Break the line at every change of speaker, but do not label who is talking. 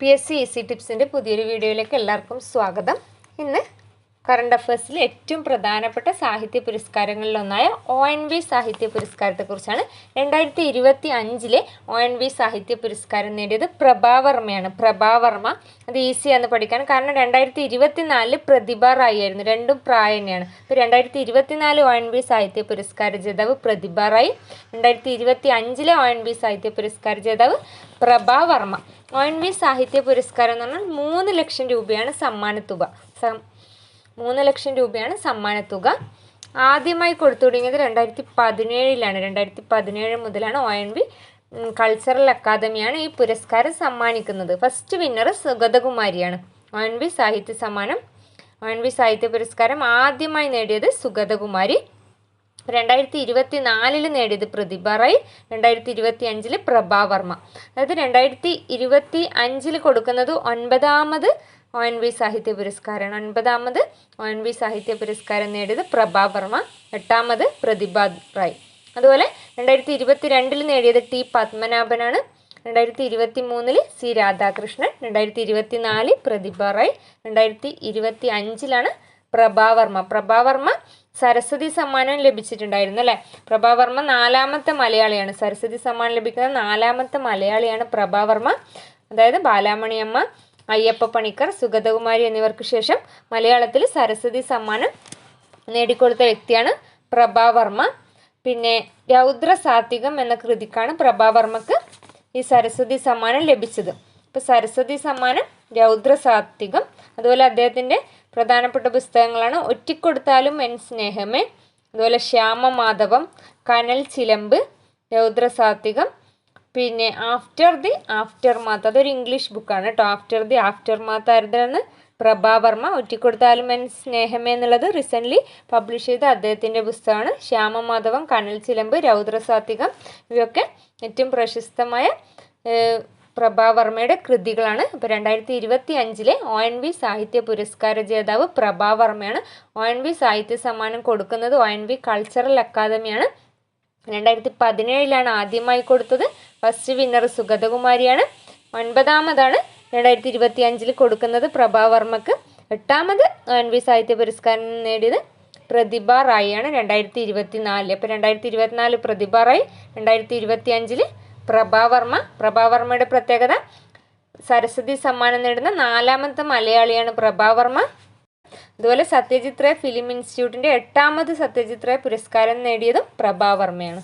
PSC easy ടിപ്സിൻ്റെ പുതിയൊരു വീഡിയോയിലേക്ക് എല്ലാവർക്കും സ്വാഗതം. ഇന്ന് കറണ്ട് അഫയേഴ്സിൽ ഏറ്റവും പ്രധാനപ്പെട്ട സാഹിത്യ പുരസ്കാരങ്ങളിലൊന്നായ ONV സാഹിത്യ പുരസ്കാരത്തെക്കുറിച്ചാണ്. 2025 ONV സാഹിത്യ പുരസ്കാരം നേടിയത് പ്രഭാവർമ്മയാണ്. പ്രഭാവർമ്മ അത് ഈസിയാന്ന് പഠിക്കാൻ, കാരണം 2024 പ്രതിഭ റായി ആയിരുന്നു. രണ്ടും പ്രായം തന്നെയാണ്. ഇപ്പോൾ 2024 ONV സാഹിത്യ പുരസ്കാര ജേതാവ് പ്രതിഭ റായി, 2025 ONV സാഹിത്യ പുരസ്കാര ജേതാവ് പ്രഭാവർമ്മ. ONV സാഹിത്യ പുരസ്കാരം എന്ന് പറഞ്ഞാൽ 3 ലക്ഷം രൂപയാണ് സമ്മാനത്തുക. 3 ലക്ഷം രൂപയാണ് സമ്മാനത്തുക. ആദ്യമായി കൊടുത്തു തുടങ്ങിയത് 2017 2017 മുതലാണ് ONV കൾച്ചറൽ അക്കാദമിയാണ് ഈ പുരസ്കാരം സമ്മാനിക്കുന്നത്. First winner സുഗതകുമാരിയാണ്. ONV സാഹിത്യ സമ്മാനം, ONV സാഹിത്യ പുരസ്കാരം ആദ്യമായി നേടിയത് സുഗതകുമാരി. 2024 നേടിയത് പ്രതിഭ റായ്, 2025 പ്രഭാവർമ്മ. അതായത് 2025 കൊടുക്കുന്നത് 9ാമത് ONV സാഹിത്യ പുരസ്കാരമാണ്. 9ാമത് ONV സാഹിത്യ പുരസ്കാരം നേടിയത് പ്രഭാവർമ്മ, 8ാമത് പ്രതിഭ റായ്. അതുപോലെ 2022 നേടിയത് T പത്മനാഭനാണ്, 2023 C രാധാകൃഷ്ണൻ, 2024 പ്രതിഭ റായ്, 2025 പ്രഭാവർമ്മ. പ്രഭാവർമ്മ സരസ്വതി സമ്മാനം ലഭിച്ചിട്ടുണ്ടായിരുന്നു അല്ലേ. പ്രഭാവർമ്മ 4ാമത്തെ മലയാളിയാണ്. സരസ്വതി സമ്മാനം ലഭിക്കുന്ന 4ാമത്തെ മലയാളിയാണ് പ്രഭാവർമ്മ. അതായത് ബാലാമണിയമ്മ, അയ്യപ്പ പണിക്കർ, സുഗതകുമാരി എന്നിവർക്ക് ശേഷം മലയാളത്തിൽ സരസ്വതി സമ്മാനം നേടിക്കൊടുത്ത വ്യക്തിയാണ് പ്രഭാവർമ്മ. പിന്നെ രൗദ്ര സാത്വികം എന്ന കൃതിക്കാണ് പ്രഭാവർമ്മക്ക് ഈ സരസ്വതി സമ്മാനം ലഭിച്ചത്. ഇപ്പോൾ സരസ്വതി സമ്മാനം, രൗദ്ര സാത്വികം. അതുപോലെ അദ്ദേഹത്തിൻ്റെ പ്രധാനപ്പെട്ട പുസ്തകങ്ങളാണ് ഒറ്റിക്കൊടുത്താലും എൻ സ്നേഹമേ, അതുപോലെ ശ്യാമമാധവം, കനൽ ചിലമ്പ്, രൗദ്ര സാത്വികം, പിന്നെ ആഫ്റ്റർ മാത്ത്. അതൊരു ഇംഗ്ലീഷ് ബുക്കാണ് കേട്ടോ. ആഫ്റ്റർ മാത്ത് ആയിരുന്നാണ് പ്രഭാവർമ്മ. ഒറ്റിക്കൊടുത്താലും എൻ സ്നേഹമേ എന്നുള്ളത് റീസെൻ്റ്ലി പബ്ലിഷ് ചെയ്ത അദ്ദേഹത്തിൻ്റെ പുസ്തകമാണ്. ശ്യാമമാധവം, കനൽ ചിലമ്പ്, രൗദ്ര സാത്വികം ഇവയൊക്കെ ഏറ്റവും പ്രശസ്തമായ പ്രഭാവർമ്മയുടെ കൃതികളാണ്. ഇപ്പോൾ 2025 ONV സാഹിത്യ പുരസ്കാര ജേതാവ് പ്രഭാവർമ്മയാണ്. ONV സാഹിത്യ സമ്മാനം കൊടുക്കുന്നത് ONV കൾച്ചറൽ അക്കാദമിയാണ്. 2017 ആദ്യമായി കൊടുത്തത്. First winner സുഗതകുമാരിയാണ്. 9ാമതാണ് 2025 കൊടുക്കുന്നത് പ്രഭാവർമ്മക്ക്. 8ാമത് ONV സാഹിത്യ പുരസ്കാരം നേടിയത് പ്രതിഭ റായിയാണ് 2024. അപ്പോൾ 2024 പ്രതിഭ റായ്, 2025 പ്രഭാവർമ്മ. പ്രഭാവർമ്മയുടെ പ്രത്യേകത സരസ്വതി സമ്മാനം നേടുന്ന 4ാമത്തെ മലയാളിയാണ് പ്രഭാവർമ്മ. അതുപോലെ സത്യജിത് റേ ഫിലിം ഇൻസ്റ്റിറ്റ്യൂട്ടിൻ്റെ 8ാമത് സത്യജിത് റേ പുരസ്കാരം നേടിയതും പ്രഭാവർമ്മയാണ്.